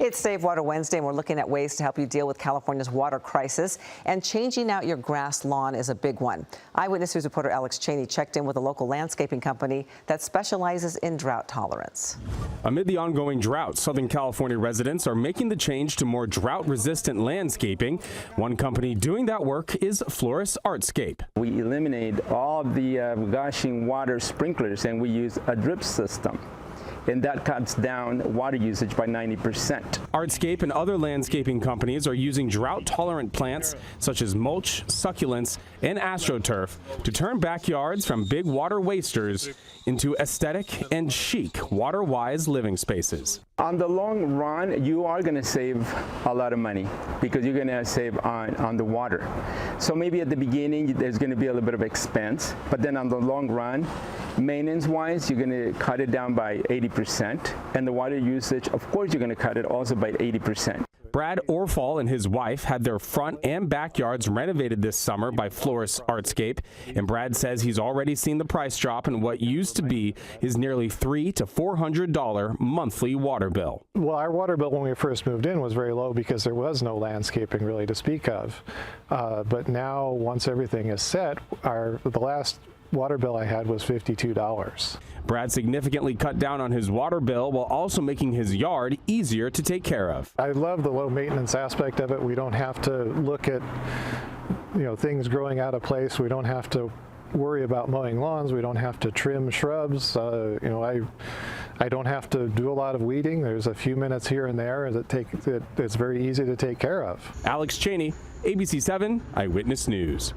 It's Save Water Wednesday, and we're looking at ways to help you deal with California's water crisis. And changing out your grass lawn is a big one. Eyewitness News reporter Alex Cheney checked in with a local landscaping company that specializes in drought tolerance. Amid the ongoing drought, Southern California residents are making the change to more drought-resistant landscaping. One company doing that work is Flores Artscape. We eliminate all of the gushing water sprinklers, and we use a drip system. And that cuts down water usage by 90%. Artscape and other landscaping companies are using drought-tolerant plants such as mulch, succulents, and astroturf to turn backyards from big water wasters into aesthetic and chic, water-wise living spaces. On the long run, you are going to save a lot of money because you're going to save on the water. So maybe at the beginning, there's going to be a little bit of expense, but then on the long run, maintenance-wise, you're going to cut it down by 80%, and the water usage, of course, you're going to cut it also by 80%. Brad Orfall and his wife had their front and backyards renovated this summer by Flores Artscape, and Brad says he's already seen the price drop in what used to be his nearly $300 to $400 monthly water bill. Well, our water bill when we first moved in was very low because there was no landscaping really to speak of. But now, once everything is set, the last water bill I had was $52. Brad significantly cut down on his water bill while also making his yard easier to take care of. I love the low maintenance aspect of it. We don't have to look at things growing out of place. We don't have to worry about mowing lawns. We don't have to trim shrubs. I don't have to do a lot of weeding. There's a few minutes here and there that it's very easy to take care of. Alex Cheney, ABC 7 Eyewitness News.